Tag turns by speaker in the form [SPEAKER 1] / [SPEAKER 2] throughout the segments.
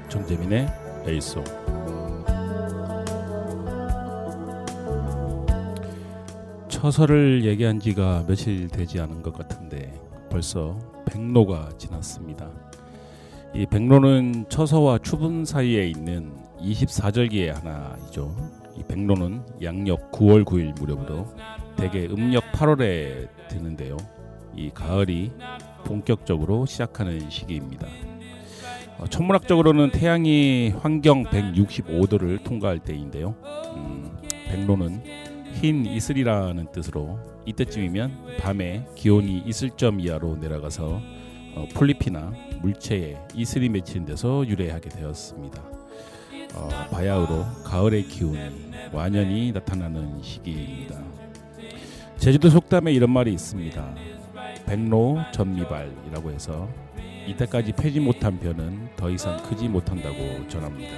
[SPEAKER 1] 정재민의 에이소. 처서를 얘기한 지가 며칠 되지 않은 것 같은데 벌써 백로가 지났습니다. 이 백로는 처서와 추분 사이에 있는 24절기의 하나이죠. 이 백로는 양력 9월 9일 무렵으로 대개 음력 8월에 드는데요. 이 가을이 본격적으로 시작하는 시기입니다. 천문학적으로는 태양이 환경 165도를 통과할 때인데요. 백로는 흰 이슬이라는 뜻으로 이때쯤이면 밤에 기온이 이슬점 이하로 내려가서 폴리피나 물체에 이슬이 맺히는 데서 유래하게 되었습니다. 바야흐로 가을의 기운이 완연히 나타나는 시기입니다. 제주도 속담에 이런 말이 있습니다. 백로 전미발이라고 해서 이때까지 패지 못한 벼는 더 이상 크지 못한다고 전합니다.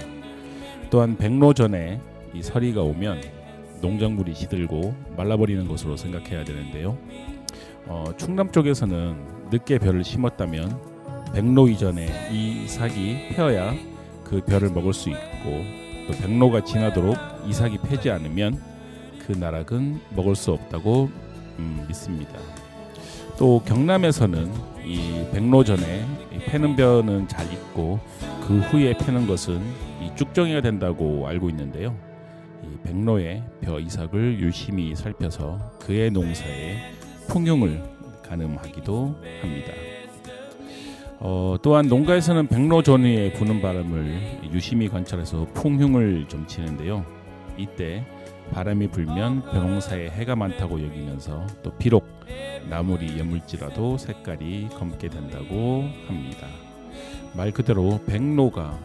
[SPEAKER 1] 또한 백로 전에 이 서리가 오면 농작물이 시들고 말라버리는 것으로 생각해야 되는데요. 충남 쪽에서는 늦게 벼를 심었다면 백로 이전에 이 이삭이 펴야 그 벼를 먹을 수 있고, 또 백로가 지나도록 이삭이 패지 않으면 그 나락은 먹을 수 없다고 믿습니다. 또 경남에서는 이 백로 전에 패는 벼는 잘 익고 그 후에 패는 것은 이 쭉정이가 된다고 알고 있는데요. 이 백로의 벼 이삭을 유심히 살펴서 그의 농사에 풍흉을 가늠하기도 합니다. 또한 농가에서는 백로 전후에 부는 바람을 유심히 관찰해서 풍흉을 좀 치는데요. 이때 바람이 불면 벼농사에 해가 많다고 여기면서 또 비록 나물이 여물지라도 색깔이 검게 된다고 합니다. 말 그대로 백로가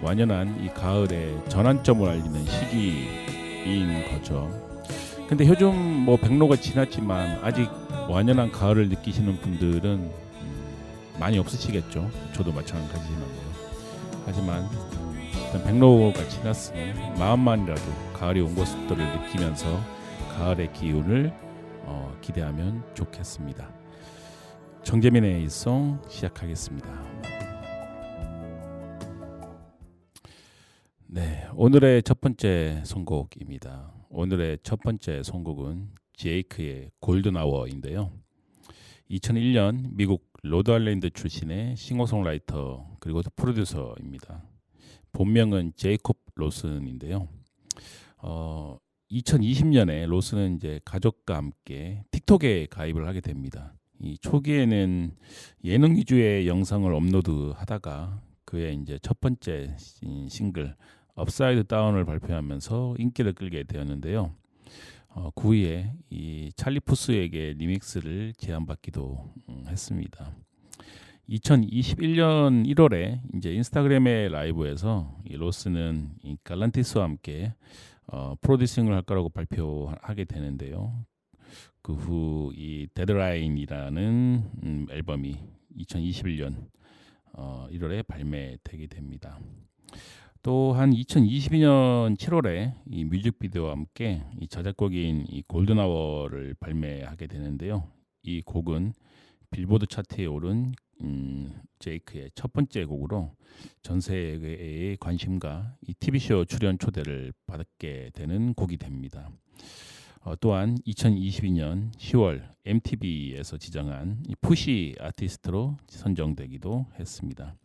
[SPEAKER 1] 완연한 이 가을의 전환점을 알리는 시기인 거죠. 근데 요즘 뭐 백로가 지났지만 아직 완연한 가을을 느끼시는 분들은 많이 없으시겠죠. 저도 마찬가지지만요. 하지만 일단 백로가 지났으니 마음만이라도 가을이 온 것들을 느끼면서 가을의 기운을 기대하면 좋겠습니다. 정재민의 일송 시작하겠습니다. 네, 오늘의 첫 번째 선곡입니다. 오늘의 첫 번째 선곡은 제이크의 골든 아워인데요. 2001년 미국 로드아일랜드 출신의 싱어송라이터 그리고 프로듀서입니다. 본명은 제이콥 로슨인데요. 2020년에 로슨은 이제 가족과 함께 틱톡에 가입을 하게 됩니다. 이 초기에는 예능 위주의 영상을 업로드하다가 그의 이제 첫 번째 싱글 업사이드 다운을 발표하면서 인기를 끌게 되었는데요. 그 후에 이 찰리 푸스에게 리믹스를 제안받기도 했습니다. 2021년 1월에 이제 인스타그램의 라이브에서 이 로스는 이 갈란티스와 함께 프로듀싱을 할 거라고 발표하게 되는데요. 그 후 이 데드라인이라는 앨범이 2021년 1월에 발매되게 됩니다. 또한 2022년 7월에 이 뮤직비디오와 함께 이 저작곡인 이 골든아워를 발매하게 되는데요. 이 곡은 빌보드 차트에 오른 제이크의 첫 번째 곡으로 전 세계의 관심과 이 TV쇼 출연 초대를 받게 되는 곡이 됩니다. 또한 2022년 10월 MTV에서 지정한 이 푸시 아티스트로 선정되기도 했습니다.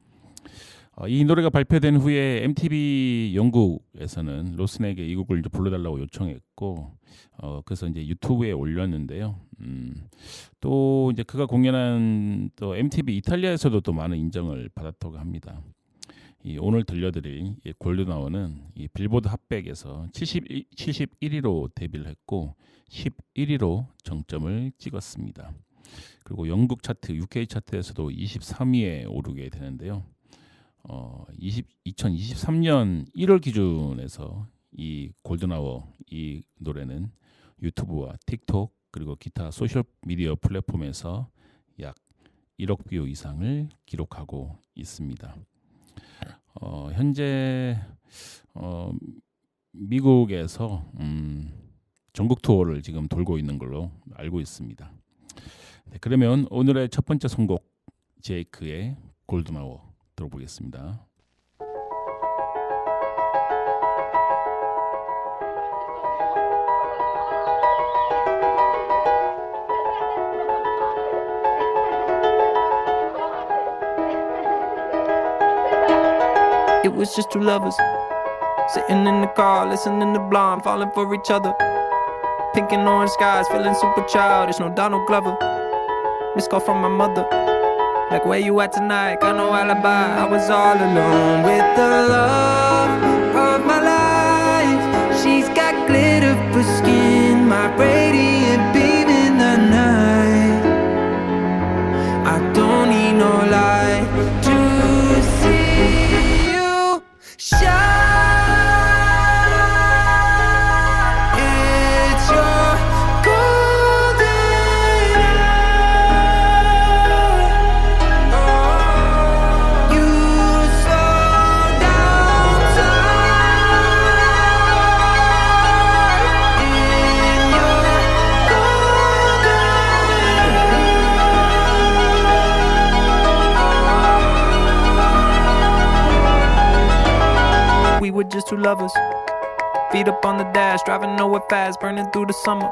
[SPEAKER 1] 이 노래가 발표된 후에 MTV 영국에서는 로슨에게 이 곡을 이제 불러달라고 요청했고, 그래서 이제 유튜브에 올렸는데요. 또 이제 그가 공연한 또 MTV 이탈리아에서도 또 많은 인정을 받았다고 합니다. 이 오늘 들려드릴 이 골든아워는 이 빌보드 핫백에서 71위로 데뷔를 했고 11위로 정점을 찍었습니다. 그리고 영국 차트, UK 차트에서도 23위에 오르게 되는데요. 2023년 1월 기준에서 이 골든아워 이 노래는 유튜브와 틱톡 그리고 기타 소셜 미디어 플랫폼에서 약 1억 뷰 이상을 기록하고 있습니다. 현재 미국에서 전국 투어를 지금 돌고 있는 걸로 알고 있습니다. 네, 그러면 오늘의 첫 번째 선곡 제이크의 골든아워 들어보겠습니다.
[SPEAKER 2] It was just two lovers sitting in the car, listening to Blonde, falling for each other. Pink and orange skies, feeling super childish. No Donald Glover. Missed call from my mother. Like, where you at tonight? Got no alibi. I was all alone with the love of my life. She's got glitter for skin, my radiant beam in the night. I don't need no light to see you shine. It's your golden hour. You slow down time in your golden hour. We were just two lovers, feet up on the dash, driving nowhere fast, burning through the summer.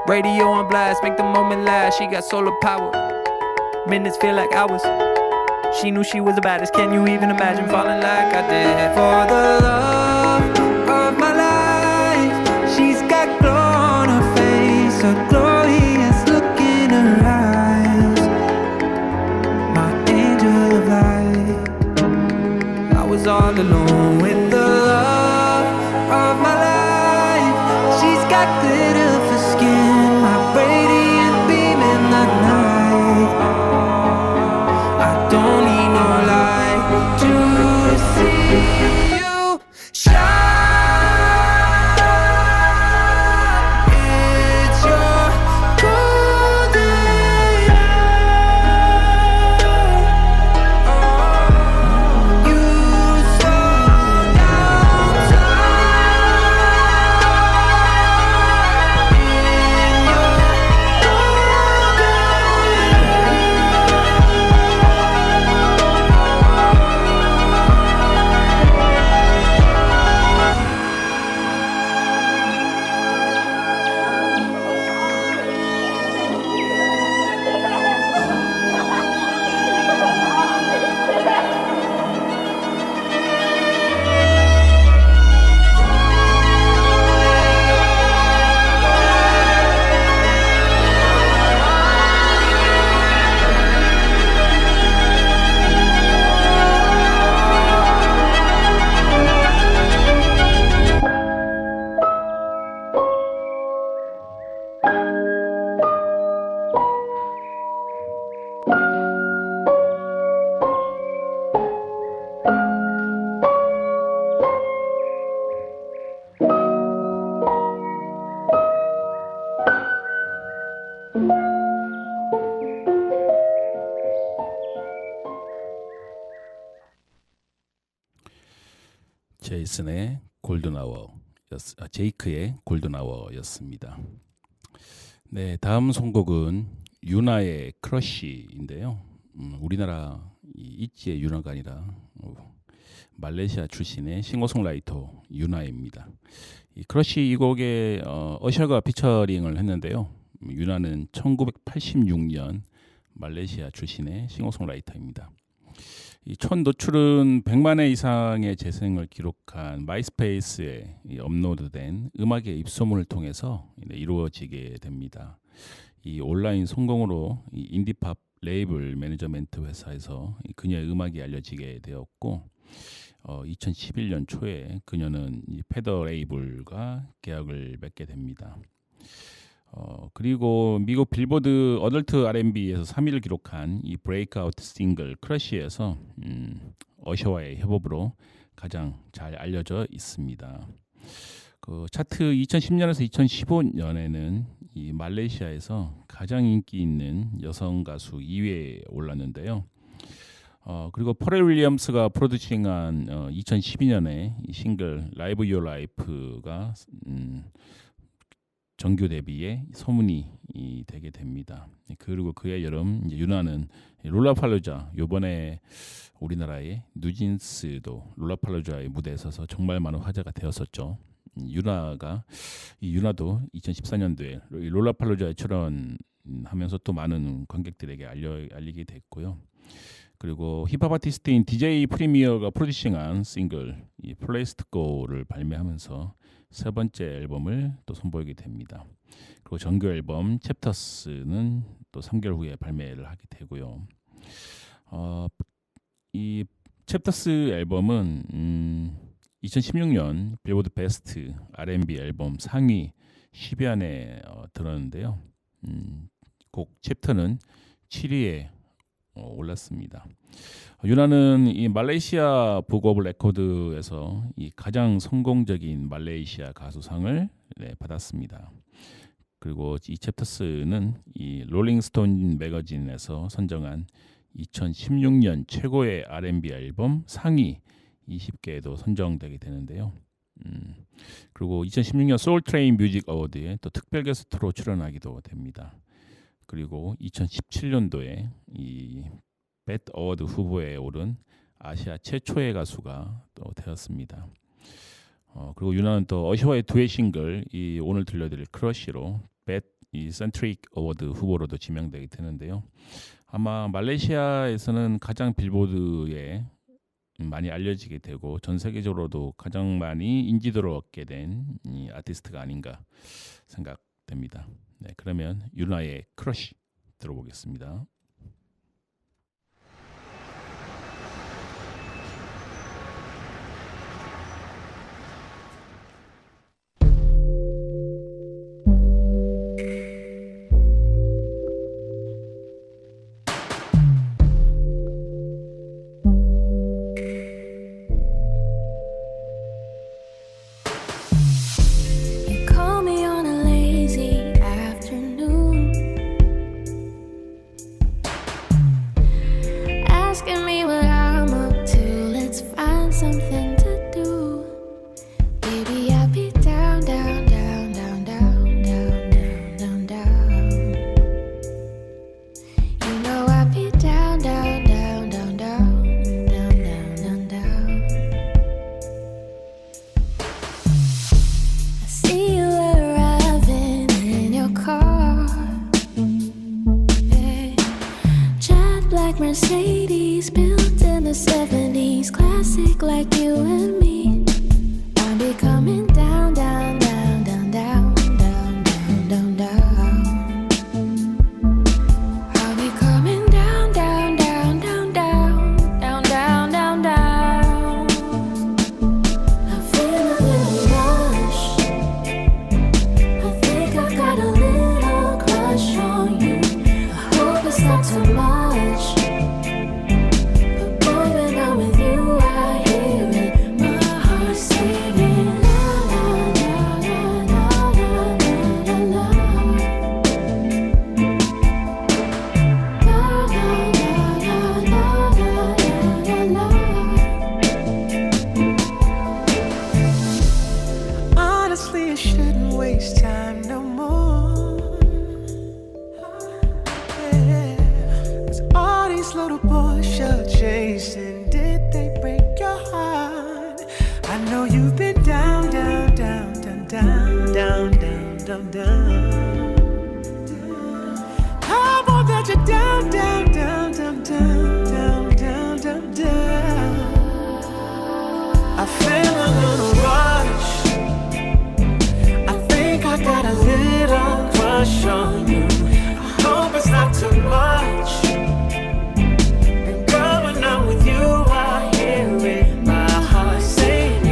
[SPEAKER 2] Radio on blast, make the moment last. She got solar power, minutes feel like hours. She knew she was the baddest. Can you even imagine falling like I did? For the love of my life, she's got glow on her face, a glorious look in her eyes. My angel of light. I was all alone with the love of my life. She's got glitter for skin, my radiant beam in the night. I don't need no light to see you shine. It's your golden hour. You slow down time in your
[SPEAKER 1] 제이슨의 골든아워, 제이크의 골든아워였습니다. 네, 다음 선곡은 유나의 크러쉬인데요. 우리나라 이지의 유나가 아니라 말레이시아 출신의 싱어송라이터 유나입니다. 이 크러쉬 이 곡에 어셔가 피처링을 했는데요. 유나는 1986년 말레이시아 출신의 싱어송라이터입니다. 이 첫 노출은 100만 회 이상의 재생을 기록한 마이스페이스에 업로드된 음악의 입소문을 통해서 이루어지게 됩니다. 이 온라인 성공으로 이 인디팝 레이블 매니저멘트 회사에서 그녀의 음악이 알려지게 되었고 2011년 초에 그녀는 이 페더 레이블과 계약을 맺게 됩니다. 그리고 미국 빌보드 어덜트 R&B에서 3위를 기록한 이 브레이크아웃 싱글 크러쉬에서 어셔와의 협업으로 가장 잘 알려져 있습니다. 그 차트 2010년에서 2015년에는 이 말레이시아에서 가장 인기 있는 여성 가수 2위에 올랐는데요. 그리고 퍼렐 윌리엄스가 프로듀싱한 2012년에 이 싱글 라이브 유어 라이프가 정규 데뷔에 소문이 되게 됩니다. 그리고 그해 여름 이제 유나는 롤라팔루자, 요번에 우리나라의 뉴진스도 롤라팔루자의 무대에 서서 정말 많은 화제가 되었었죠. 유나도 2014년도에 롤라팔루자에 출연하면서 또 많은 관객들에게 알리게 됐고요. 그리고 힙합 아티스트인 DJ 프리미어가 프로듀싱한 싱글 이 플레이스 투 고를 발매하면서 세 번째 앨범을 또 선보이게 됩니다. 그리고 정규 앨범 챕터스는 또 3개월 후에 발매를 하게 되고요. 이 챕터스 앨범은 2016년 빌보드 베스트 R&B 앨범 상위 10위 안에 들었는데요. 곡 챕터는 7위에 올랐습니다. 유나는 이 말레이시아 북 오브 레코드에서 이 가장 성공적인 말레이시아 가수상을 받았습니다. 그리고 이 챕터스는 이 롤링스톤 매거진에서 선정한 2016년 최고의 R&B 앨범 상위 20개에도 선정되게 되는데요. 그리고 2016년 소울트레인 뮤직 어워드에 또 특별 게스트로 출연하기도 됩니다. 그리고 2017년도에 이 뱃 어워드 후보에 오른 아시아 최초의 가수가 또 되었습니다. 그리고 유나는 또 어시와의 두엣 싱글 이 오늘 들려드릴 크러쉬로 뱃 이 센트릭 어워드 후보로도 지명되게 되는데요. 아마 말레이시아에서는 가장 빌보드에 많이 알려지게 되고 전 세계적으로도 가장 많이 인지도를 얻게 된 이 아티스트가 아닌가 생각됩니다. 네, 그러면 유나의 크러쉬 들어보겠습니다.
[SPEAKER 3] You call me on a lazy afternoon, asking me what I'm up to. Let's find something to do. Baby, I'll be down, down, down, down, down, down, down, down, down. You know I'll be down, down, down, down, down, down, down, down, down. I see you arriving in your car, yeah. Jet black Mercedes built in the 70s, classic like you and me. I'll be coming down, down, down, down, down, down, down, down, down. I'll be coming down, down, down, down, down, down, down, down, down. I feel a little rush. I think I've got a little crush on you. I hope it's not too much. But boy, when I'm with you, I hear it. My heart singing la la la la la la la la. La la la la la la la.
[SPEAKER 2] Honestly, I shouldn't waste time no more. Yeah. 'Cause all these little boys you're chasing, did they break your heart? I know you've been down, down, down, down, down, down, down, down, down. I want that you're down, down, down, down, down, down, down, down, down. I feel a little rush. I think I got a little crush on you. I hope it's not too much. And girl, when I'm with you, I hear it. My heart singing.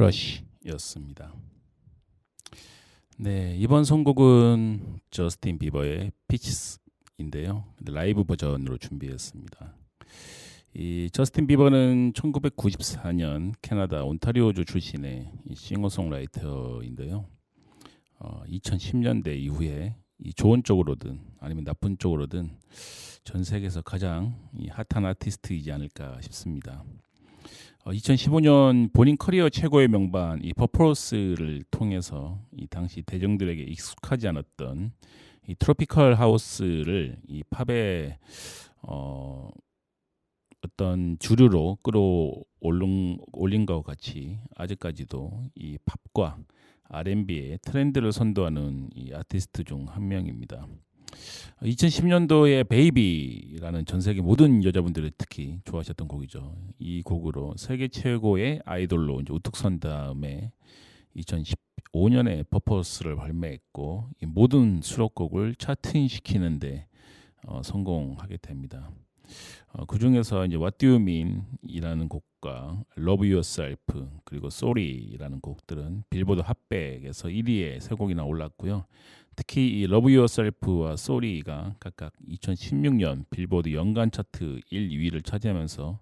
[SPEAKER 1] 크러쉬였습니다. 네, 이번 선곡은 저스틴 비버의 피치스인데요. 라이브 버전으로 준비했습니다. 이 저스틴 비버는 1994년 캐나다 온타리오주 출신의 싱어송라이터인데요. 2010년대 이후에 이 좋은 쪽으로든 아니면 나쁜 쪽으로든 전 세계에서 가장 이 핫한 아티스트이지 않을까 싶습니다. 2015년 본인 커리어 최고의 명반 이 퍼포스를 통해서 이 당시 대중들에게 익숙하지 않았던 이 트로피컬 하우스를 이 팝의 어떤 주류로 끌어올린 것과 같이 아직까지도 이 팝과 R&B의 트렌드를 선도하는 이 아티스트 중 한 명입니다. 2010년도에 베이비라는 전 세계 모든 여자분들이 특히 좋아하셨던 곡이죠. 이 곡으로 세계 최고의 아이돌로 이제 우뚝 선 다음에 2015년에 퍼포스를 발매했고 이 모든 수록곡을 차트인시키는데 성공하게 됩니다. 그 중에서 이제 What Do You Mean 이라는 곡과 Love Yourself 그리고 Sorry라는 곡들은 빌보드 핫백에서 1위에 세 곡이나 올랐고요. 특히 이 Love Yourself와 Sorry가 각각 2016년 빌보드 연간 차트 1, 2위를 차지하면서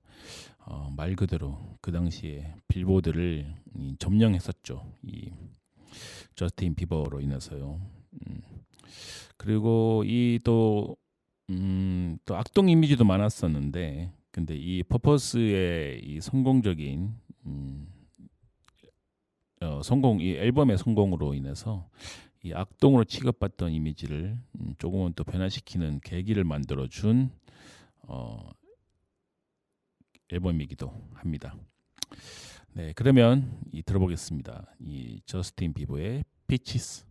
[SPEAKER 1] 말 그대로 그 당시에 빌보드를 점령했었죠. 이 저스틴 비버로 인해서요. 그리고 또 악동 이미지도 많았었는데, 근데 이 퍼포스의 이 성공적인 이 앨범의 성공으로 인해서 이 악동으로 취급받던 이미지를 조금은 또 변화시키는 계기를 만들어준 앨범이기도 합니다. 네, 그러면 들어보겠습니다. 이 저스틴 비버의 피치스.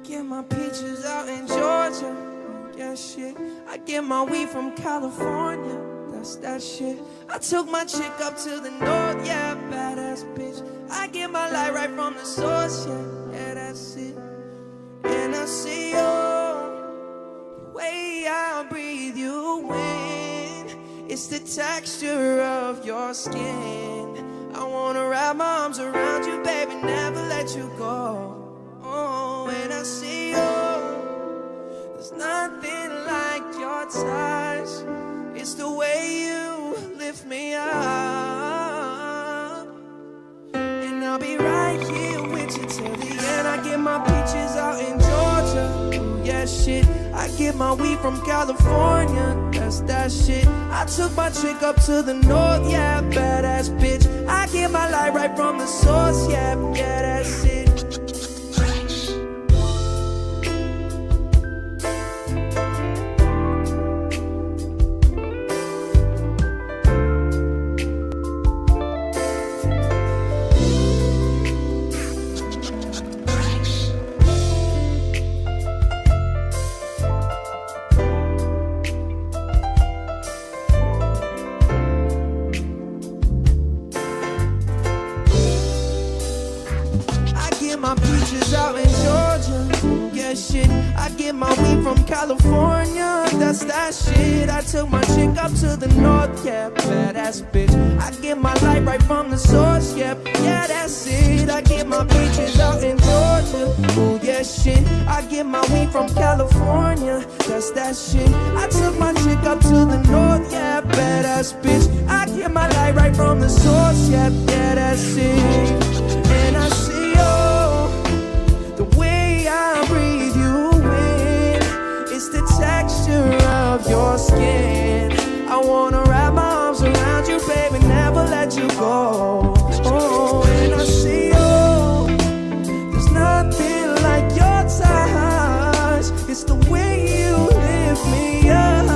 [SPEAKER 4] Get my peaches out in Georgia, yeah shit. I get my weed from California, that's that shit. I took my chick up to the north, yeah, badass bitch. I get my light right from the source, yeah, that's it. And I see you, the way I breathe you in. It's the texture of your skin. I wanna wrap my arms around you, baby, never let you go. When I see you, there's nothing like your touch. It's the way you lift me up. And I'll be right here with you till the end. I get my peaches out in Georgia, ooh, yeah shit. I get my weed from California, that's that shit. I took my chick up to the north, yeah, badass bitch. I get my light right from the source, yeah, that's it. My peaches out in Georgia, yeah shit. I get my weed from California, that's that shit. I took my chick up to the north, yeah, badass bitch. I get my light right from the source, yeah, that's it. I get my peaches out in Georgia, ooh, yeah shit. I get my weed from California, that's that shit. I took my chick up to the north, yeah, badass bitch. I get my light right from the source, yeah, that's it. And I see you, the way I breathe you in, it's the texture of your skin. I wanna wrap my arms around you, baby, never let you go. Oh, and I see you, there's nothing like your touch. It's the way you lift me up.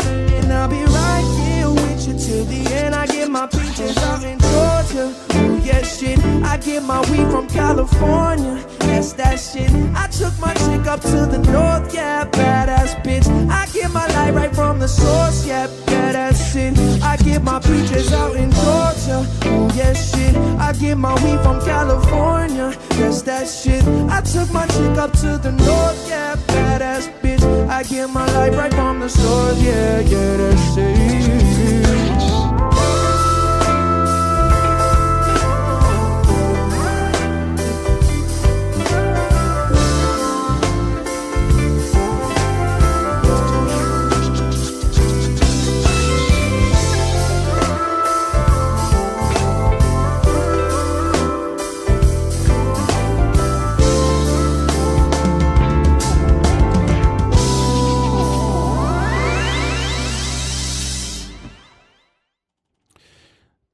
[SPEAKER 4] And I'll be right here with you till the end. I get my peaches out in Georgia, ooh, get my weed from California. That's that shit. I took my chick up to the north, yeah, badass bitch. I get my light right from the source, yeah, that's it. I get my peaches out in Georgia, oh yeah, shit. I get my weed from California, that's that shit. I took my chick up to the north, yeah, badass bitch. I get my light right from the source, yeah, that's it.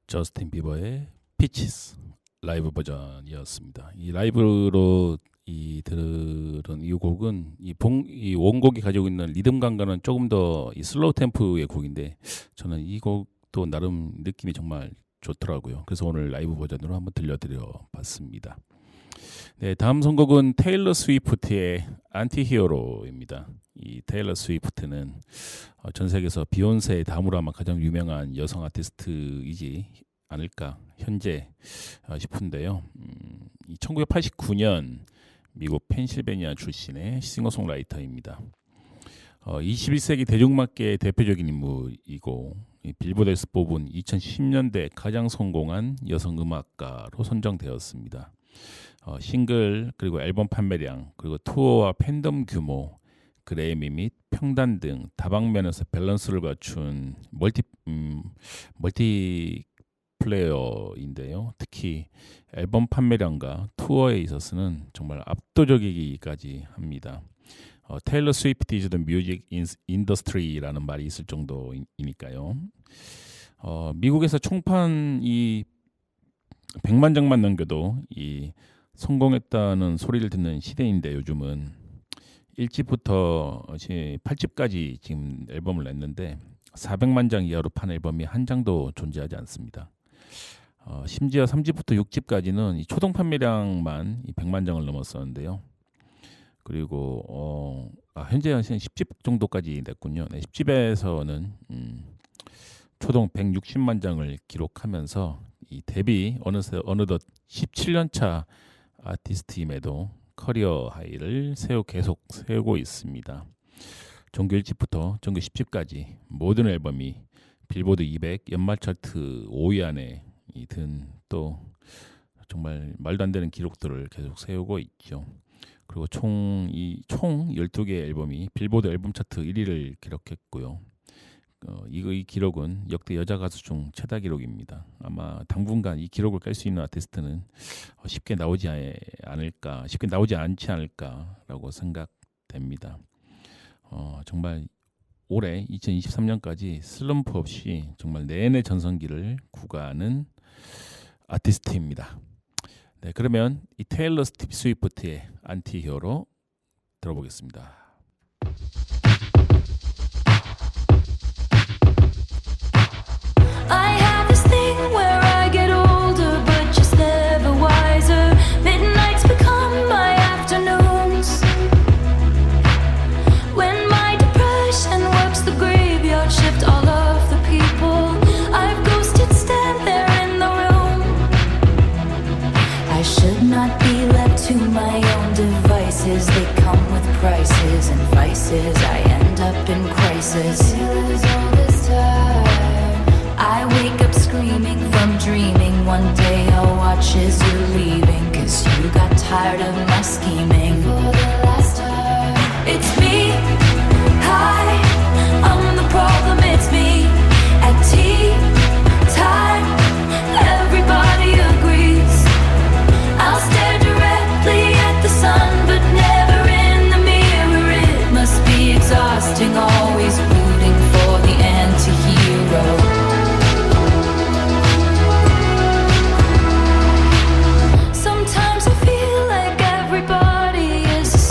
[SPEAKER 1] 저스틴 비버의 피치스 라이브 버전이었습니다. 이 라이브로 들은 이 곡은 이 원곡이 가지고 있는 리듬감과는 조금 더 이 슬로우 템포의 곡인데 저는 이 곡도 나름 느낌이 정말 좋더라고요. 그래서 오늘 라이브 버전으로 한번 들려드려 봤습니다. 네, 다음 선곡은 테일러 스위프트의 안티히어로입니다. 이 테일러 스위프트는 전 세계에서 비욘세의 다음으로 아마 가장 유명한 여성 아티스트이지 않을까 현재 싶은데요. 1989년 미국 펜실베니아 출신의 싱어송라이터입니다. 21세기 대중음악계의 대표적인 인물이고 빌보드에서 뽑은 2010년대 가장 성공한 여성 음악가로 선정되었습니다. 싱글 그리고 앨범 판매량 그리고 투어와 팬덤 규모 그래미 및 평단 등 다방면에서 밸런스를 갖춘 멀티 플레이어인데요. 특히 앨범 판매량과 투어에 있어서는 정말 압도적이기까지 합니다. 테일러 스위프트 is the music industry라는 말이 있을 정도이니까요. 미국에서 총판 이 100만 장만 넘겨도 이 성공했다는 소리를 듣는 시대인데 요즘은 1집부터 8집까지 지금 앨범을 냈는데 400만 장 이하로 판 앨범이 한 장도 존재하지 않습니다. 심지어 3집부터 6집까지는 이 초동 판매량만 100만 장을 넘었었는데요. 그리고 현재 한 10집 정도까지 냈군요. 네, 10집에서는 초동 160만 장을 기록하면서 이 데뷔 어느덧 17년차 아티스트임에도 커리어 하이를 계속 세우고 있습니다. 정규 1집부터 정규 10집까지 모든 앨범이 빌보드 200 연말 차트 5위 안에 든 또 정말 말도 안 되는 기록들을 계속 세우고 있죠. 그리고 총 12개의 앨범이 빌보드 앨범 차트 1위를 기록했고요. 이 기록은 역대 여자 가수 중 최다 기록입니다. 아마 당분간 이 기록을 깰 수 있는 아티스트는 쉽게 나오지 않지 않을까라고 생각됩니다. 정말 올해 2023년까지 슬럼프 없이 정말 내내 전성기를 구가하는 아티스트입니다. 네, 그러면 이 테일러 스위프트의 안티히어로 들어보겠습니다.
[SPEAKER 3] I have this thing where I get older, but just never wiser. Midnights become my afternoons. When my depression works the graveyard shift, all of the people I've ghosted stand there in the room. I should not be left to my own devices. They come with prices and vices. I end up in crisis. All this time I wake up screaming from dreaming. One day I'll watch as you're leaving, 'cause you got tired of my scheming. For the last time, it's me. Hi, I'm the problem, it's me. At tea time, everybody agrees. I'll stare directly at the sun, but never in the mirror. It must be exhausting, always rooting for the anti-hero. Sometimes I feel like everybody is a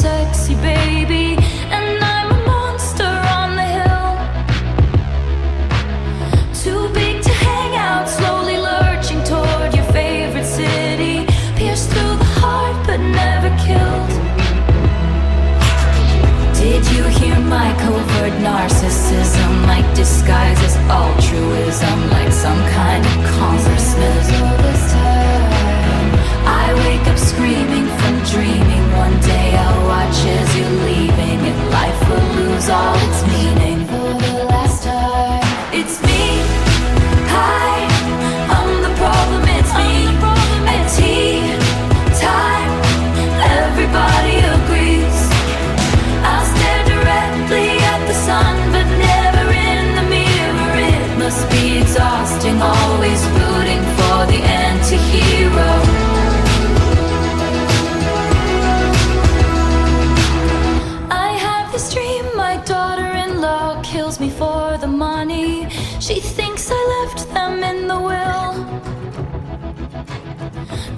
[SPEAKER 3] killed. Did you hear my covert narcissism? Like disguise as altruism, like some kind of congressman. All this time, I wake up screaming from dreaming. One day I'll watch as you're leaving, and life will lose all its meaning. For the last time, it's me. Hi, I'm the problem. It's me. At tea time, everybody agrees. I'll stare directly at the sun, but never in the mirror. It must be exhausting, always rooting for the anti-hero. I have this dream, my daughter-in-law kills me for the money. She thinks I left them in the will.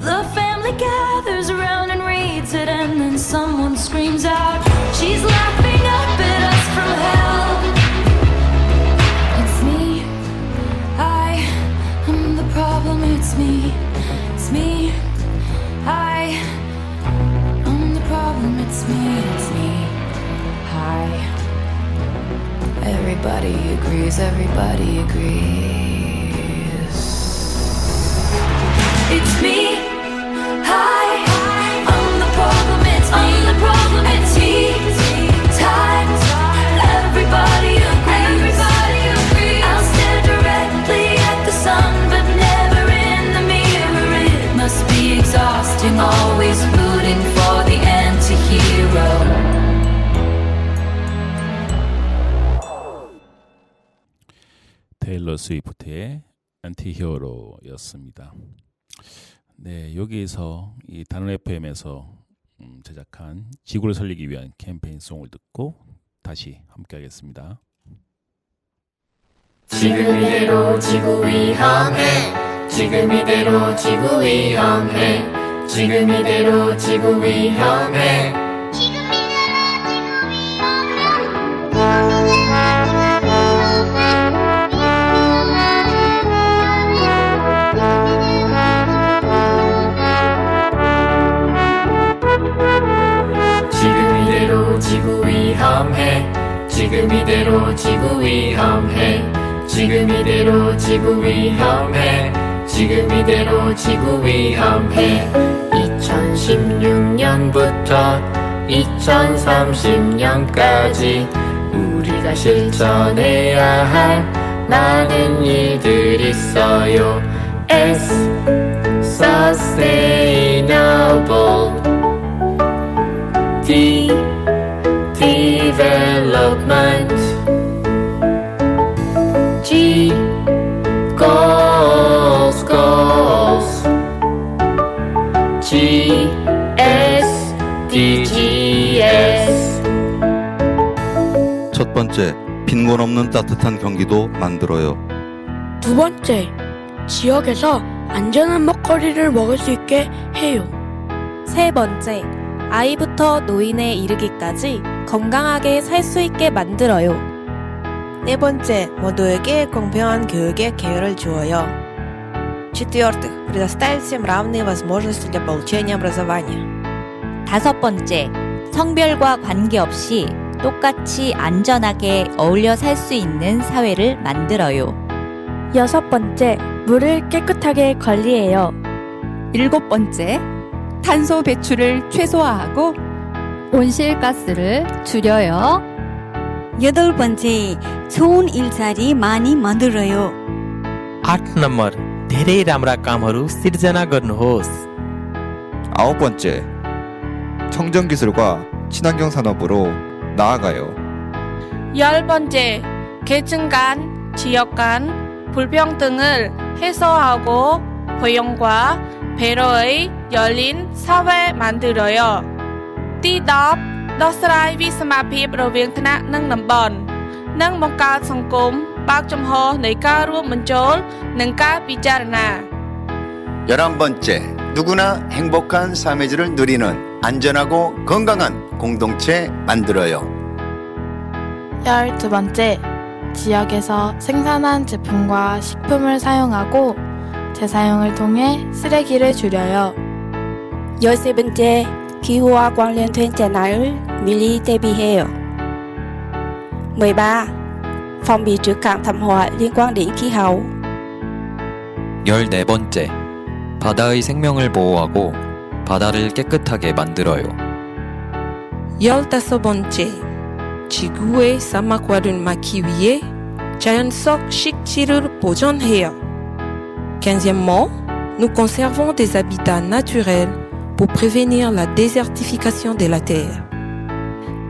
[SPEAKER 3] The family gathers around and reads it, and then someone screams out, she's laughing up at us from hell. It's me. I am the problem. It's me. It's me. I am the problem. It's me. It's me. Hi. Everybody agrees. Everybody agrees. It's me. Hi, I'm the problem, it's me. I'm the problem, it's tea time. Everybody agrees. Everybody agrees. I'll stare directly at the sun, but never in the mirror. It must be exhausting, always rooting for the anti-hero.
[SPEAKER 1] 테일러 스위프트의 안티히어로였습니다. 네, 여기에서 이 단원 FM에서 제작한 지구를 살리기 위한 캠페인송을 듣고 다시 함께하겠습니다.
[SPEAKER 5] 지금 이대로 지구 위험해. 지금 이대로 지구 위험해. 지금 이대로 지구 위험해. 지구 위험해. 지금 이대로 지구 위험해. 지금 이대로 지구 위험해. 지금 이대로 지구 위험해. 2016년부터 2030년까지 우리가 실천해야 할 많은 일들이 있어요. S Sustainable D Development. G Goals Goals. G S DGS.
[SPEAKER 6] 첫 번째, 빈곤 없는 따뜻한 경기도 만들어요.
[SPEAKER 7] 두 번째, 지역에서 안전한 먹거리를 먹을 수 있게 해요.
[SPEAKER 8] 세 번째, 아이부터 노인에 이르기까지 건강하게 살 수 있게 만들어요.
[SPEAKER 9] 네 번째, 모두에게 공평한 교육의 기회를 주어요. В-четвертых, предоставить всем равные возможности для получения образования.
[SPEAKER 10] 다섯 번째, 성별과 관계없이 똑같이 안전하게 어울려 살 수 있는 사회를 만들어요.
[SPEAKER 8] 여섯 번째, 물을 깨끗하게 관리해요.
[SPEAKER 11] 일곱 번째, 탄소 배출을 최소화하고 온실가스를 줄여요.
[SPEAKER 12] 여덟 번째, 좋은 일자리 많이 만들어요.
[SPEAKER 13] 8 नम्बर, धेरै राम्रा कामहरू सिर्जना गर्नुहोस्.
[SPEAKER 14] 아홉 번째, 청정기술과 친환경 산업으로 나아가요.
[SPEAKER 7] 열 번째, 계층 간, 지역 간 불평등을 해소하고 포용과 배려의 열린 사회 만들어요. ទី10 ដោះស្រាយវិសមភាពរវាងថ្នាក់និងតំបន់និងបង្កើតសង្គមបើកចំហនៃការរួមបញ្ចូលនិងការពិចារណា
[SPEAKER 15] 11번째, 누구나 행복한 삶의 질을 누리는 안전하고 건강한 공동체 만들어요.
[SPEAKER 16] 12번째, 지역에서 생산한 제품과 식품을 사용하고 재사용을 통해 쓰레기를 줄여요.
[SPEAKER 7] 13번째,
[SPEAKER 17] 기후와 관련된 재난을 미리 대비해요. 13. Phòng bị trước các thảm họa liên quan đến khí hậu.
[SPEAKER 18] 14번째, 바다의 생명을 보호하고 바다를 깨끗하게 만들어요.
[SPEAKER 9] 15번째, 지구의 사막화를 막기 위해 자연적 식지를 보존해요. 15e, nous conservons des habitats naturels pour prévenir la désertification de la terre.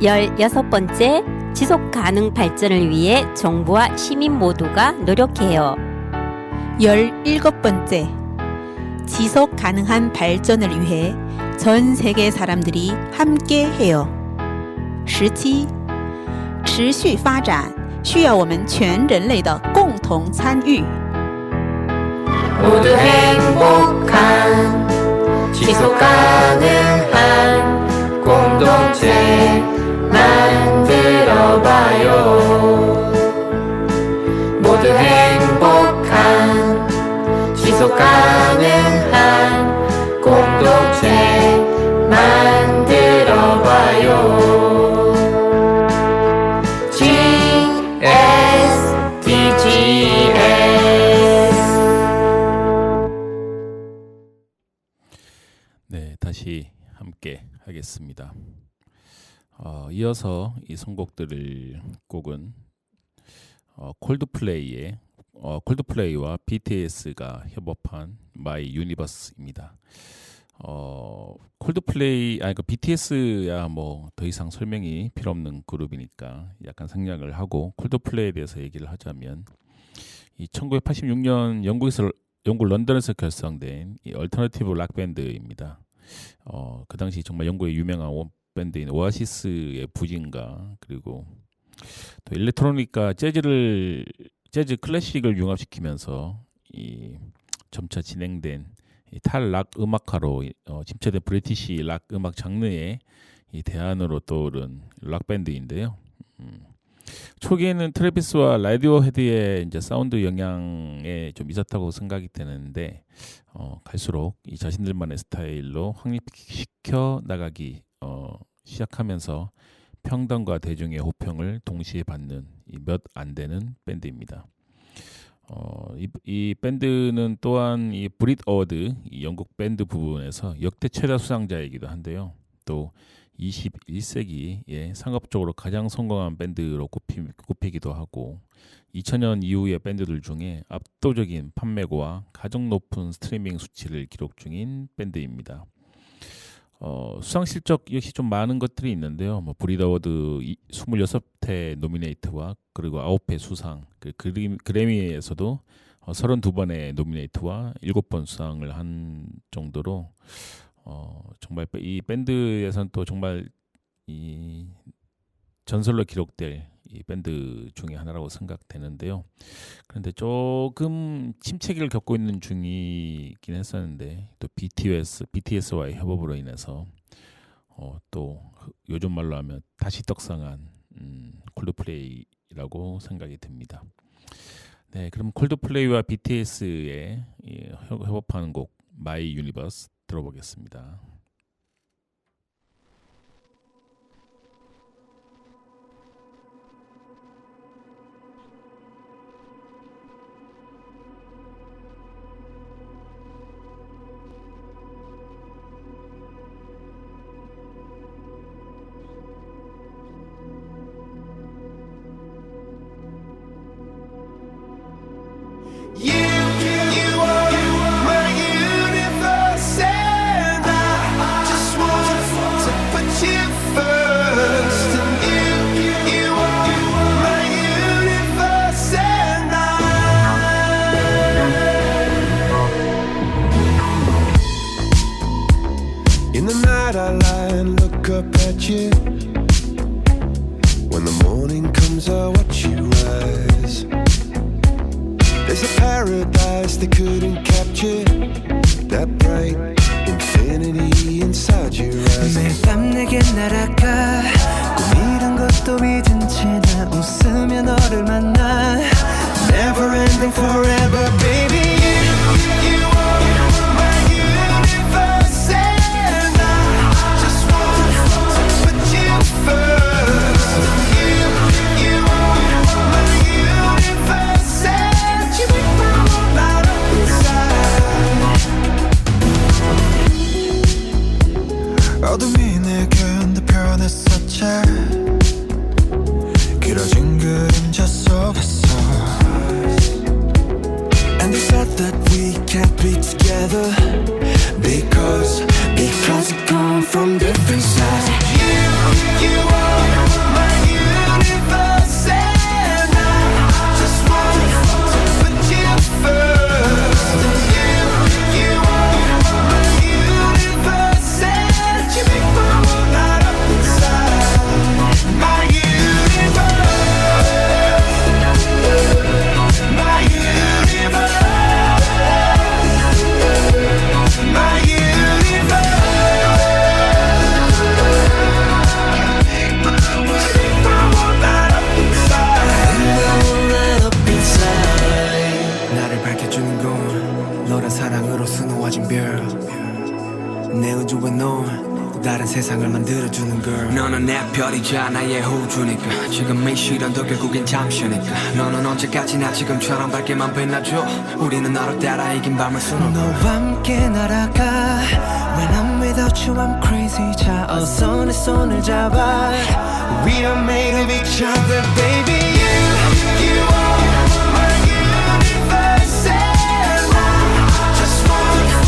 [SPEAKER 10] 16번째, 지속 가능 발전을 위해 정부와 시민 모두가 노력해요.
[SPEAKER 19] 17번째, 지속 가능한 발전을 위해 전 세계 사람들이 함께 해요. 17. 持续发展需要我们全人类的共同参与。
[SPEAKER 5] 모두 행복한 지속 가능한 공동체 만들어봐요. 모두 행복한 지속 가능한 공동체 만들어봐요.
[SPEAKER 1] 네, 다시 함께 하겠습니다. 이어서 이 선곡들을 곡은 콜드플레이와 BTS가 협업한 My Universe입니다. BTS야 뭐 더 이상 설명이 필요 없는 그룹이니까 약간 생략을 하고 콜드플레이에 대해서 얘기를 하자면 이 1986년 영국 런던에서 결성된 이 얼터너티브 락 밴드입니다. 그 당시 정말 영국의 유명한 밴드인 오아시스의 부진과 그리고 또 일렉트로닉과 재즈 클래식을 융합시키면서 이 점차 진행된 탈락 음악화로 침체된 브리티시 락 음악 장르의 이 대안으로 떠오른 락 밴드인데요. 초기에는 트래비스와 라디오헤드의 이제 사운드 영향에 좀 있었다고 생각이 되는데 갈수록 이 자신들만의 스타일로 확립시켜 나가기 시작하면서 평당과 대중의 호평을 동시에 받는 몇 안 되는 밴드입니다. 이 밴드는 또한 이 브릿 어워드 이 영국 밴드 부분에서 역대 최다 수상자이기도 한데요. 또 21세기에 상업적으로 가장 성공한 밴드로 꼽히기도 하고 2000년 이후의 밴드들 중에 압도적인 판매고와 가장 높은 스트리밍 수치를 기록 중인 밴드입니다. 수상 실적 역시 좀 많은 것들이 있는데요. 브릿 어워드 26회 노미네이트와 그리고 9회 수상, 그래미에서도 32번의 노미네이트와 7번 수상을 한 정도로 정말 이 밴드에서는 또 정말 이 전설로 기록될 이 밴드 중에 하나라고 생각되는데요. 그런데 조금 침체기를 겪고 있는 중이긴 했었는데 또 BTS와의 협업으로 인해서 또 요즘 말로 하면 다시 떡상한 콜드플레이라고 생각이 듭니다. 네, 그럼 콜드플레이와 BTS의 협업하는 곡 My Universe 들어보겠습니다.
[SPEAKER 4] In the night I lie and look up at you. When the morning comes I watch you rise. There's a paradise they couldn't capture, that bright infinity inside your eyes. 매일 밤 내게 날아가 꿈이란 것도 잊은 채 나 웃으며 너를 만나. Never ending forever baby. You are my universe and I just
[SPEAKER 20] 어둠이 내게 편했었지 길어진 그림자 속에서 And they said that we can't be together Because we come from different sides You are my universe And I just want to put you first You are my universe And you make my world light up inside My universe My universe My universe 나를 밝혀주는 건 너란 사랑으로 수놓아진 별내 우주에 넌 또 다른 세상을 만들어주는 걸 너는 내 별이자 나의 호주니까 지금 이 시련도 결국엔 잠시니까 너는 언제까지나 지금처럼 밝게만 빛나줘 우리는 너를 따라 이긴 밤을 수놓아 너와 함께 날아가 When I'm without you I'm crazy 자 어서 내 손을 잡아 We are made of each other baby You are my universe And I just want to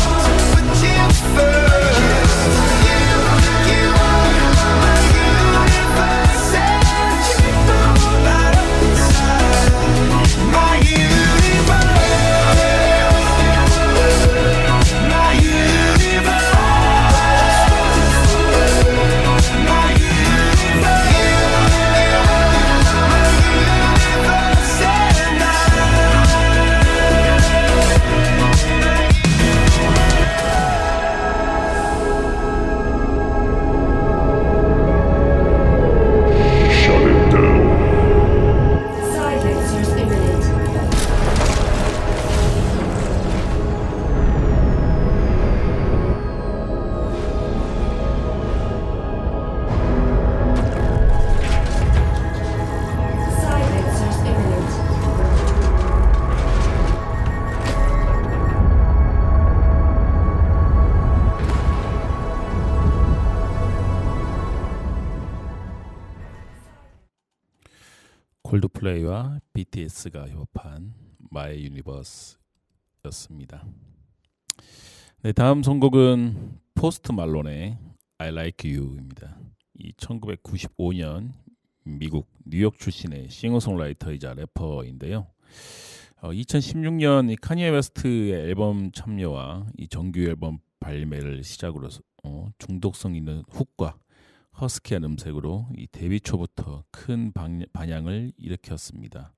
[SPEAKER 20] put you first You are my universe And you make the world light up inside My universe My universe My
[SPEAKER 1] 콜드플레이와 BTS가 협업한 My Universe였습니다. 네, 다음 선곡은 포스트 말론의 I Like You입니다. 이 1995년 미국 뉴욕 출신의 싱어송라이터이자 래퍼인데요. 2016년 이 카니에 웨스트의 앨범 참여와 이 정규 앨범 발매를 시작으로 중독성 있는 훅과 허스키한 음색으로 이 데뷔 초부터 큰 반향을 일으켰습니다.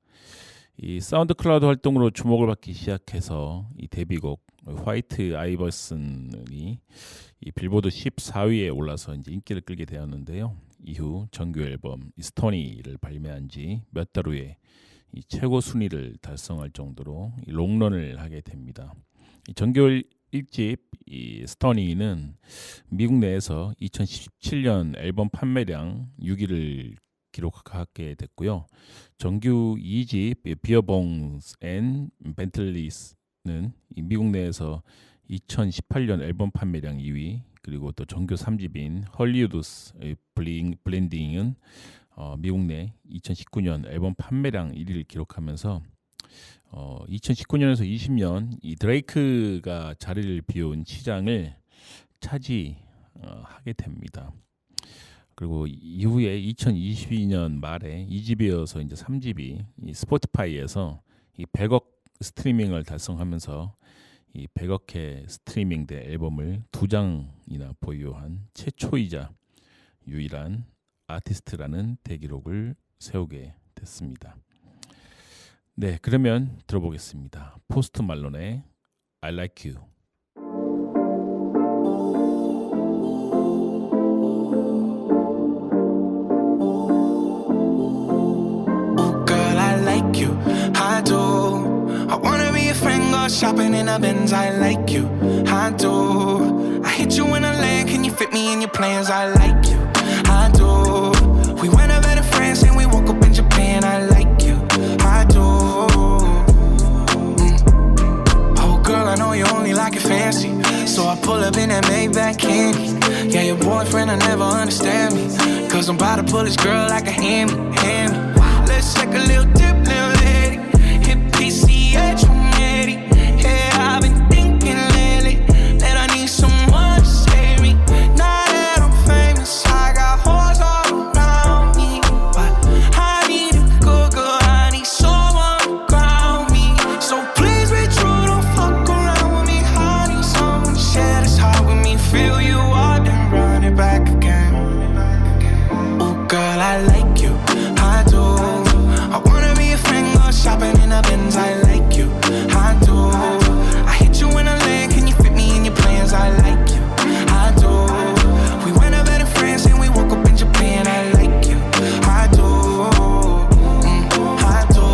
[SPEAKER 1] 이 사운드 클라우드 활동으로 주목을 받기 시작해서 이 데뷔곡 화이트 아이버슨이 이 빌보드 14위에 올라서 이제 인기를 끌게 되었는데요. 이후 정규 앨범 스토니를 발매한 지 몇 달 후에 이 최고 순위를 달성할 정도로 이 롱런을 하게 됩니다. 이 정규 1집 이 스토니는 미국 내에서 2017년 앨범 판매량 6위를 기록하게 됐고요. 정규 2집 비어봉스 앤 벤틀리스는 미국 내에서 2018년 앨범 판매량 2위, 그리고 또 정규 3집인 헐리우드스 블렌딩은 미국 내 2019년 앨범 판매량 1위를 기록하면서 2019년에서 20년 이 드레이크가 자리를 비운 시장을 차지하게 됩니다. 그리고 이후에 2022년 말에 2집에 이어서 이제 3집이 이 스포티파이에서 이 100억 스트리밍을 달성하면서 이 100억회 스트리밍된 앨범을 2장이나 보유한 최초이자 유일한 아티스트라는 대기록을 세우게 됐습니다. 네, 그러면 들어보겠습니다. 포스트 말론의 I Like You.
[SPEAKER 20] Oh girl, I like you, I do. I wanna be a friend, go shopping in a Benz. I like you, I do. I hit you in a land, can you fit me in your plans? I like you, I do. We went over to France and we woke up in Japan. I like you, I do. Oh girl, I know you only like it fancy, So I pull up in that Maybach candy. Yeah, your boyfriend will never understand me, cause I'm about to pull this girl like a hammy. Let's take a little dip, little lady. Hit PCH from Eddie. Yeah, I've been thinking lately that I need someone to save me. Now that I'm famous, I got hoes all around me, but I need a good girl, I need someone to ground me. So please be true, don't fuck around with me. I need someone to share this heart with me. Fill you up and run it back again. Oh girl, I like you, I do. I wanna be a friend, go shopping in a Benz. I like you, I do. I hit you in a lane, can you fit me in your plans? I like you, I do. We went up better friends and we woke up in Japan. I like you, I do, I do.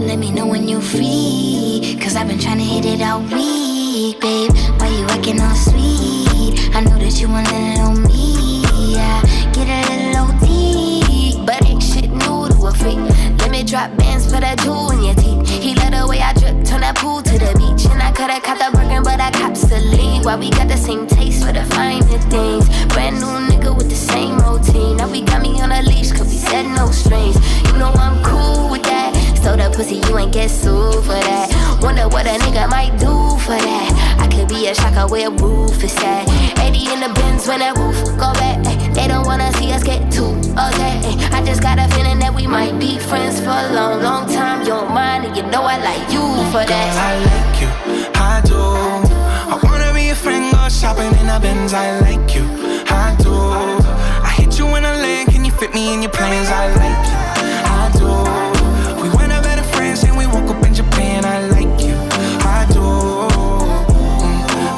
[SPEAKER 3] Let me know when you're free, cause I've been trying to hit it all week, babe. Why you acting all sweet? I know that you want a little on me, yeah. Get a little OT, but ain't shit new to a freak. Let me drop bands for that jewel in your teeth. He let the way I drip, turn that pool to the beach. And I coulda caught the Birkin, but I cops the lean. Why we got the same taste for the finer things. Brand new nigga with the same routine. Now we got me on a leash, cause we said no strings. You know I'm cool with that. So the pussy, you ain't get sued for that. Wonder what a nigga might do for that. I could be a shocker where roof is at. 80 in the Benz when that roof go back. They don't wanna see us get too okay. I just got a feeling that we might be friends for a long, long time. You don't mind, and you know I like you for that.
[SPEAKER 20] Girl, I like you, I do. I wanna be a friend, go shopping in a Benz. I like you, I do. I hit you in a lane, can you fit me in your plans? I like you, I do. We went up better friends and we woke up in Japan. I like you, I do,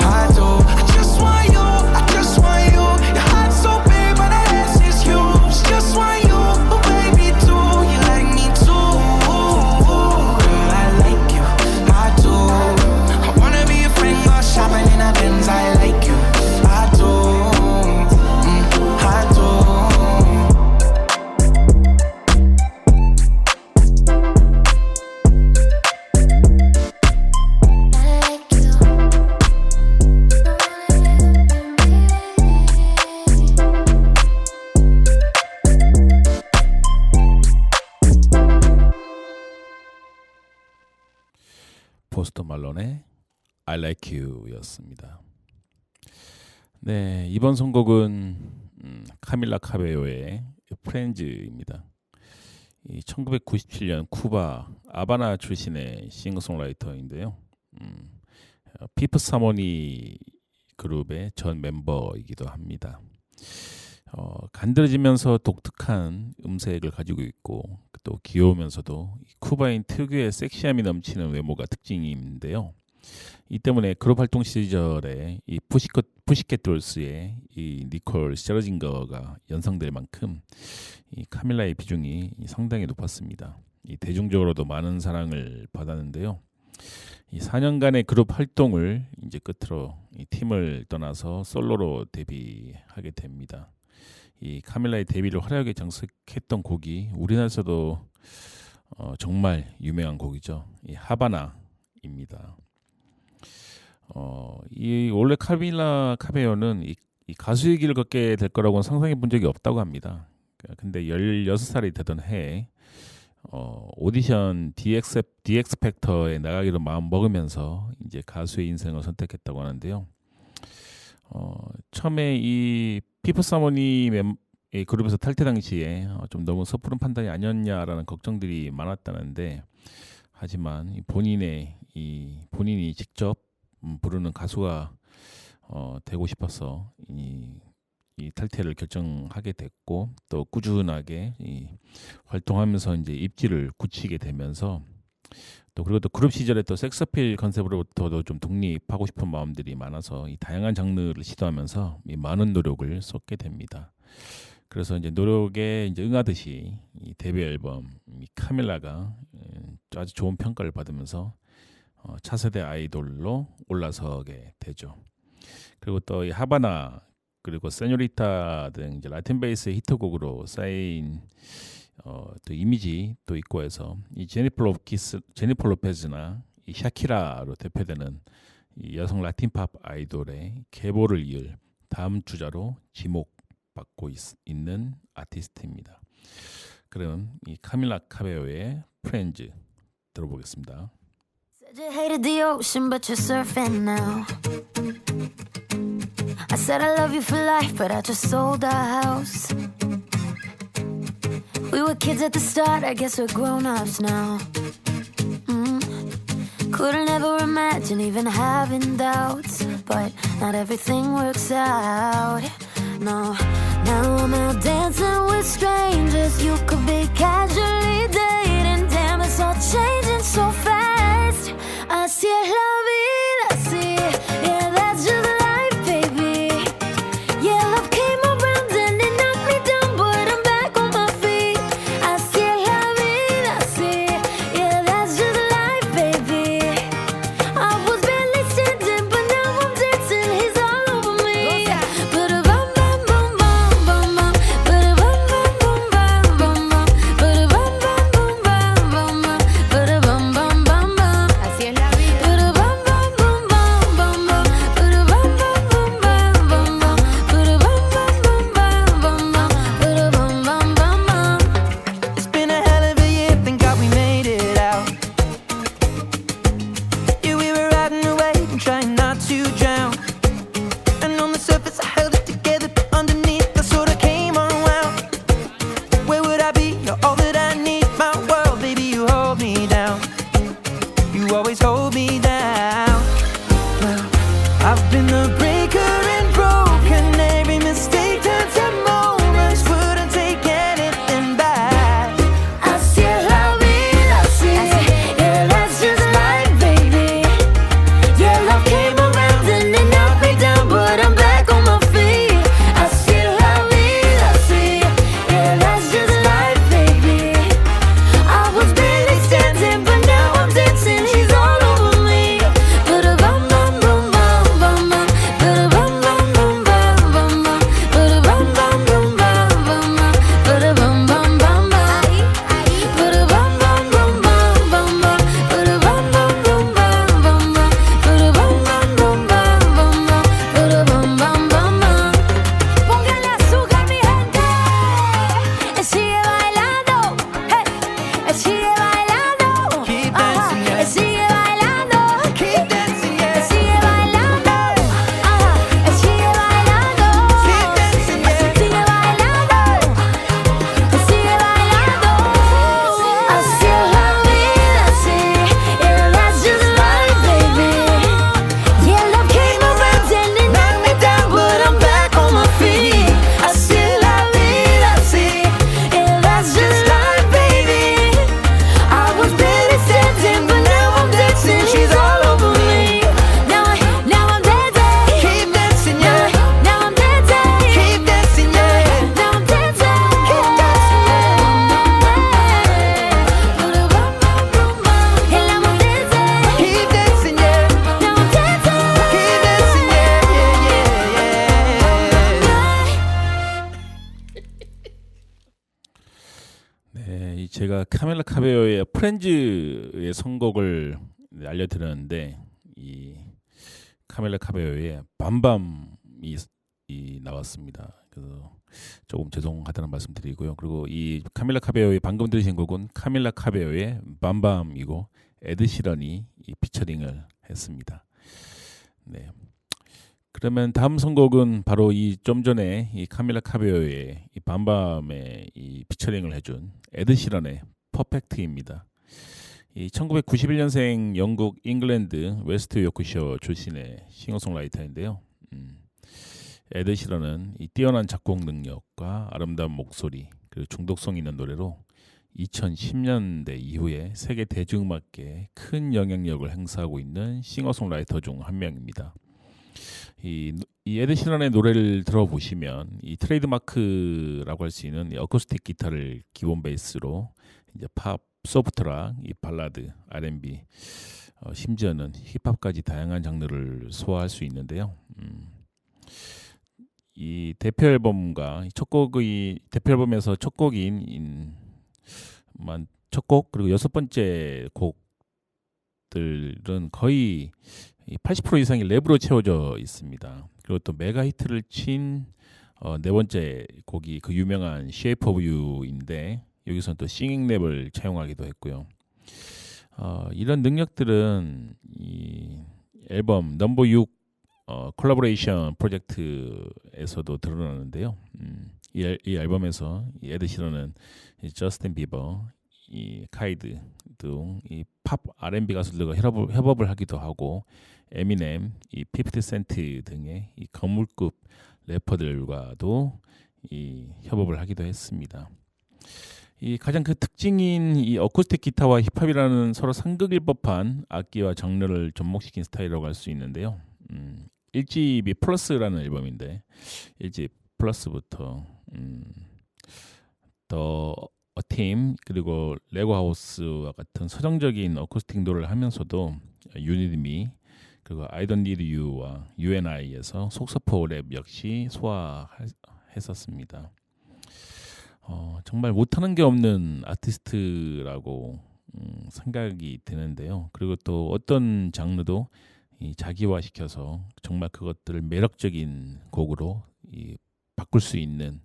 [SPEAKER 20] I do. I just want you, I just want you. Your heart's so big, but the ass is huge. Just want you, oh baby, do you like me too? Girl, I like you, I do. I wanna be a friend, go shopping in a Benz. I like you, I do, I do.
[SPEAKER 1] 포스트 말론의 I Like You 였습니다. 네, 이번 선곡은 카밀라 카베요의 프렌즈입니다. 1997년 쿠바 아바나 출신의 싱어송라이터인데요. 피프 사모니 그룹의 전 멤버이기도 합니다. 간드러지면서 독특한 음색을 가지고 있고 또 귀여우면서도 쿠바인 특유의 섹시함이 넘치는 외모가 특징인데요. 이 때문에 그룹 활동 시절에 이 푸시캣 돌스의 이 니콜 셔러징거가 연상될 만큼 이 카밀라의 비중이 상당히 높았습니다. 이 대중적으로도 많은 사랑을 받았는데요. 이 4년간의 그룹 활동을 이제 끝으로 이 팀을 떠나서 솔로로 데뷔하게 됩니다. 이 카밀라의 데뷔를 화려하게 장식했던 곡이 우리나라에서도 정말 유명한 곡이죠. 이 하바나입니다. 이 원래 카밀라 카베요는 이 가수의 길을 걷게 될 거라고는 상상해 본 적이 없다고 합니다. 근데 16살이 되던 해에 오디션 DX 팩터에 나가기로 마음 먹으면서 이제 가수의 인생을 선택했다고 하는데요. 처음에 이 피프 사모니 그룹에서 탈퇴 당시에 좀 너무 섣부른 판단이 아니었냐라는 걱정들이 많았다는데, 하지만 본인이 직접 부르는 가수가 되고 싶어서 이 탈퇴를 결정하게 됐고, 또 꾸준하게 활동하면서 이제 입지를 굳히게 되면서, 또 그리고 또 그룹 시절에 또 섹스필 컨셉으로부터도 좀 독립하고 싶은 마음들이 많아서 이 다양한 장르를 시도하면서 이 많은 노력을 쏟게 됩니다. 그래서 이제 노력에 이제 응하듯이 이 데뷔 앨범 이 카밀라가 아주 좋은 평가를 받으면서 차세대 아이돌로 올라서게 되죠. 그리고 또 이 하바나 그리고 세뇨리타 등 이제 라틴 베이스의 히트곡으로 쌓인 또 이미지 또 있고 해서 이 제니퍼 로페즈나 이 샤키라로 대표되는 이 여성 라틴팝 아이돌의 계보를 이을 다음 주자로 지목받고 있는 아티스트입니다. 그럼 이 카밀라 카베오의 프렌즈 들어보겠습니다.
[SPEAKER 3] Said you hated the ocean, but you're surfing now. I said I love you for life, but I just sold our house. We were kids at the start, I guess we're grown-ups now. Couldn't ever imagine even having doubts, but not everything works out. No, now I'm out dancing with strangers. You could be casually dating. Damn, it's all changing so fast. Así es la vida, así. Yeah, that's just life, baby. Yeah, love came around and it knocked me down, but I'm back on my feet. Así es la vida, así. Yeah, that's just life, baby. I was barely standing, but now I'm dancing. He's all over me. Ba-da-bum, bum, bum, bum, bum, bum. Ba-da-bum, bum, bum, bum, bum, bum. Ba-da-bum, bum, bum, bum, bum, bum. Ba-da-bum, bum, bum, bum. Así es la vida. Ba-da-bum, bum, bum, bum, bum, bum. Ba-da-bum, bum, bum, bum, bum, bum. Ba-da-bum, bum, bum, bum, bum, bum. Ba-da-bum, bum, bum, bum.
[SPEAKER 4] It's been a hell of a year, thank God we made it out. Yeah, we were riding away and trying not to drown. And on the surface I held it together, but underneath I sort of came unwound. Where would I be? You're all that I need. My world, baby, you hold me down. You always hold me down. Well, I've been the breaker and broken. Every mistake turns to moments. Wouldn't take anything back.
[SPEAKER 3] Así es la vida, así. Yeah, that's just life, baby. Yeah, love came around and it knocked me down, but I'm back on my feet. Así es la vida, así. Yeah, that's just life, baby. I was barely standing, but now I'm dancing. He's all over me. Ba-da-bum, bum, bum, bum, bum, bum. Ba-da-bum, bum, bum, bum, bum, bum. Ba-da-bum, bum, bum, bum, bum, bum. Ba-da-bum, bum, bum, bum. Ba-da-bum, bum, bum, bum, bum, bum. Ba-da-bum, bum, bum, bum, bum, bum. Ba-da-bum, bum, bum, bum, bum, bum. Ba-da-bum, bum, bum, bum. Póngale azúcar, mi gente. Sigue bailando. Hey. Sigue bailando.
[SPEAKER 4] Keep dancing, yeah.
[SPEAKER 3] Sigue bailando.
[SPEAKER 4] Keep dancing, yeah.
[SPEAKER 3] Sigue bailando. Sigue bailando.
[SPEAKER 4] Keep dancing, yeah.
[SPEAKER 3] Sigue bailando. Sigue bailando. Así es la vida, así. Yeah, that's just life, baby. Yeah, love came around and it knocked me down, but I'm back on my feet. Así es la vida, así. Yeah, that's just life, baby. I was barely standing, but now I'm dancing. She's all over me. Now I'm dancing.
[SPEAKER 4] Keep dancing, yeah.
[SPEAKER 3] Now I'm dancing.
[SPEAKER 4] Keep dancing, yeah.
[SPEAKER 3] Now I'm dancing. Keep dancing,
[SPEAKER 4] Keep dancing, yeah.
[SPEAKER 3] Now I'm dancing.
[SPEAKER 4] Keep dancing,
[SPEAKER 1] 네, 제가 카밀라 카베오의 프렌즈의 선곡을 알려드렸는데 이 카밀라 카베오의 밤밤이 나왔습니다. 그래서 조금 죄송하다는 말씀드리고요. 그리고 이 카밀라 카베오의 방금 들으신 곡은 카밀라 카베오의 밤밤이고 에드시런이 이 피처링을 했습니다. 네. 그러면 다음 선곡은 바로 이 좀 전에 이 카밀라 카베오의 이 밤밤에 이 피처링을 해준 에드시런의 퍼펙트입니다. 이 1991년생 영국 잉글랜드 웨스트 요크셔 출신의 싱어송라이터인데요. 에드시런은 이 뛰어난 작곡 능력과 아름다운 목소리 그리고 중독성 있는 노래로 2010년대 이후에 세계 대중음악계에 큰 영향력을 행사하고 있는 싱어송라이터 중 한 명입니다. 이 에드시런의 노래를 들어보시면 이 트레이드마크라고 할 수 있는 이 어쿠스틱 기타를 기본 베이스로 이제 팝, 소프트락, 이 발라드, R&B, 심지어는 힙합까지 다양한 장르를 소화할 수 있는데요. 이 대표 앨범과 대표 앨범에서 첫 곡인 첫 곡 그리고 6번째 곡들은 거의 80% 이상이 랩으로 채워져 있습니다. 그리고 또 메가 히트를 친 네 번째 곡이 그 유명한 Shape of You인데 여기서는 또 싱잉 랩을 차용하기도 했고요. 이런 능력들은 이 앨범 넘버 6 콜라보레이션 프로젝트에서도 드러나는데요. 이 앨범에서 이 에드 시런은 이 저스틴 비버, 이 카이드 등 이 팝 R&B 가수들과 협업을 하기도 하고 에미넴, 이 50 센트 등의 이 거물급 래퍼들과도 이 협업을 하기도 했습니다. 이 가장 그 특징인 이 어쿠스틱 기타와 힙합이라는 서로 상극일 법한 악기와 장르를 접목시킨 스타일이라고 할 수 있는데요. 1집이 플러스라는 앨범인데 1집 플러스부터 더 어팀 그리고 레고 하우스와 같은 서정적인 어쿠스틱 노래를 하면서도 You Need Me 그리고 I Don't Need You와 You and I에서 속서포 랩 역시 소화했었습니다. 정말 못하는 게 없는 아티스트라고 생각이 드는데요. 그리고 또 어떤 장르도 자기화시켜서 정말 그것들을 매력적인 곡으로 바꿀 수 있는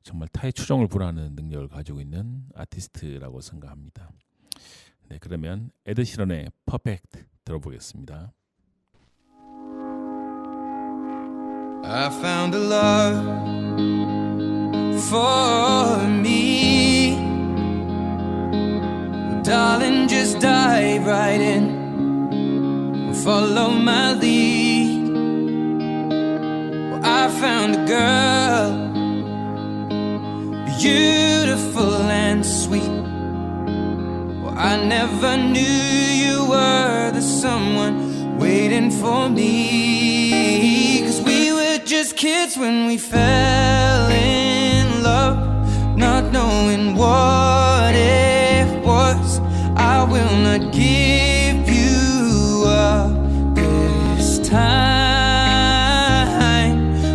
[SPEAKER 1] 정말 타의 추종을 불허하는 능력을 가지고 있는 아티스트라고 생각합니다. 네, 그러면 에드 시런의 Perfect 들어보겠습니다.
[SPEAKER 4] I found a love for me. Well, darling, just dive right in. Follow my lead. Well, I found a girl, beautiful and sweet. Well, I never knew you were the someone waiting for me. 'Cause we were just kids when we fell in love, not knowing what it was. I will not give you up this time.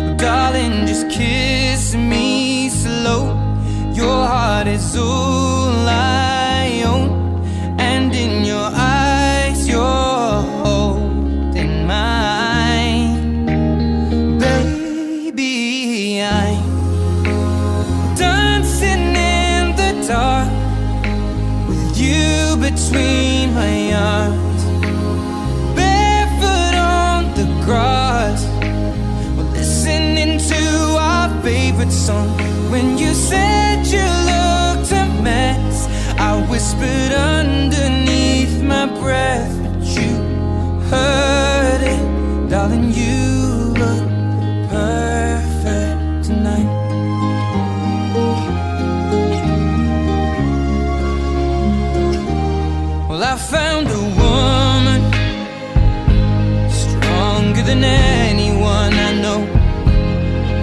[SPEAKER 4] Well, darling, just kiss me slow. Your heart is all I own, and in your eyes you're holding mine. Baby, I'm dancing in the dark with you between my arms, barefoot on the grass. We're listening to our favorite song. When you said you looked a mess, I whispered underneath my breath, but you heard it. Darling, you look perfect tonight. Well, I found a woman stronger than anyone I know.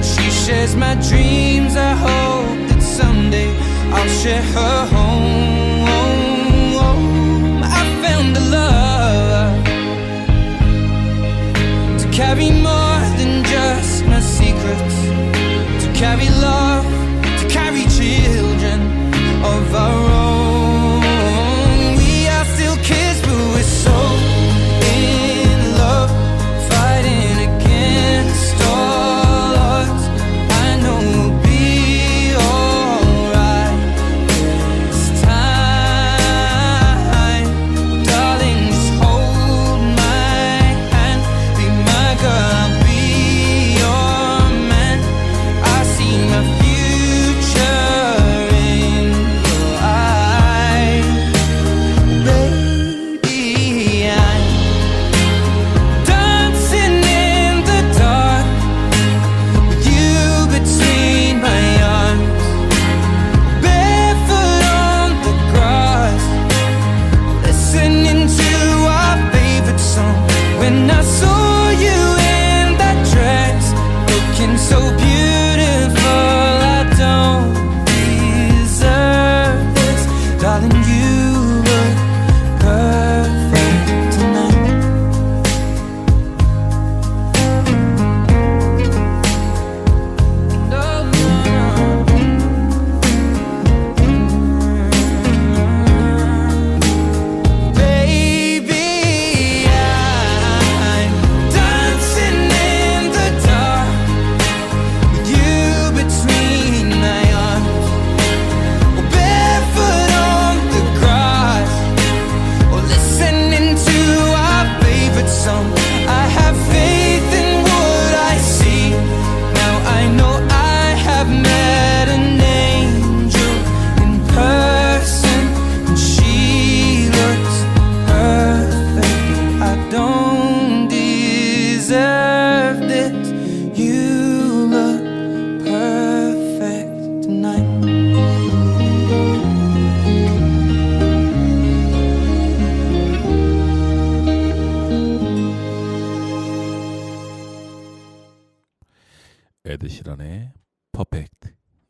[SPEAKER 4] She shares my dreams. I hope that someday I'll share her home. I found a love to carry more than just my secrets, to carry love, to carry children of our own. We are still kids, but we're so in love, fighting against all odds. I know we'll be alright this time. Darling, just hold my hand, be my girl, I'll be your man. I see my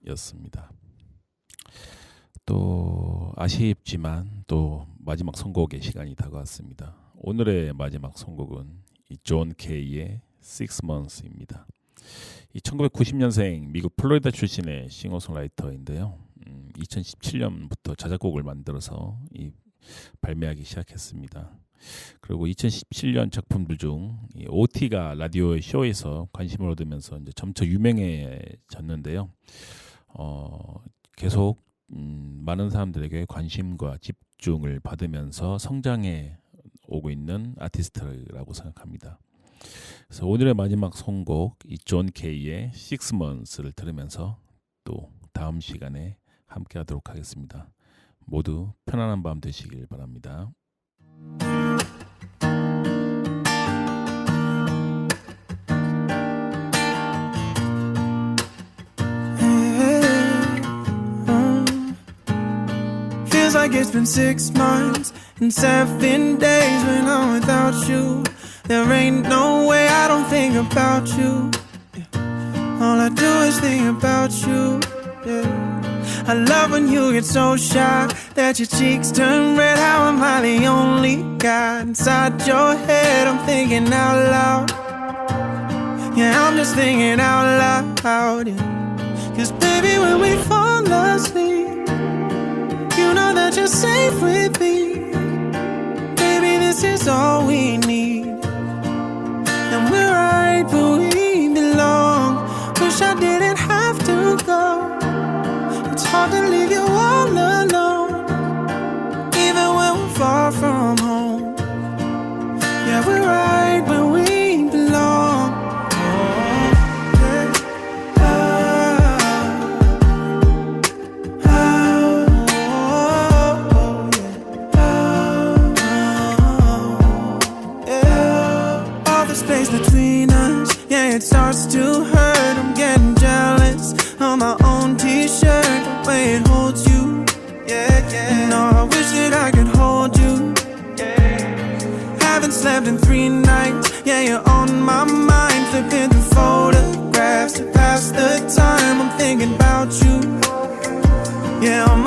[SPEAKER 1] 였습니다. 또 아쉽지만 또 마지막 선곡의 시간이 다가왔습니다. 오늘의 마지막 선곡은 이 존 케이의 Six Months입니다. 이 1990년생 미국 플로리다 출신의 싱어송라이터인데요. 2017년부터 자작곡을 만들어서 발매하기 시작했습니다. 그리고 2017년 작품들 중 OT가 라디오 쇼에서 관심을 얻으면서 이제 점차 유명해졌는데요. 계속 많은 사람들에게 관심과 집중을 받으면서 성장해 오고 있는 아티스트라고 생각합니다. 그래서 오늘의 마지막 선곡 이 존 케이의 Six Months를 들으면서 또 다음 시간에 함께 하도록 하겠습니다. 모두 편안한 밤 되시길 바랍니다.
[SPEAKER 4] Feels like it's been 6 months and 7 days when I'm without you. There ain't no way I don't think about you. All I do is think about you. I love when you get so shy that your cheeks turn red. How am I the only guy inside your head? I'm thinking out loud. Yeah, I'm just thinking out loud. Yeah. 'Cause baby, when we fall asleep, you know that you're safe with me. Baby, this is all we need. And we're right where we belong. Wish I didn't have to go. It's hard to leave you all alone, even when we're far from home. Yeah, we're right where we belong. Space between us, yeah, it starts to hurt. I'm getting jealous of my own t-shirt, the way it holds you. Yeah, yeah. No, I wish that I could hold you. Yeah. Haven't slept in 3 nights. Yeah, you're on my mind, flipping through photographs to pass the time. I'm thinking about you. Yeah, I'm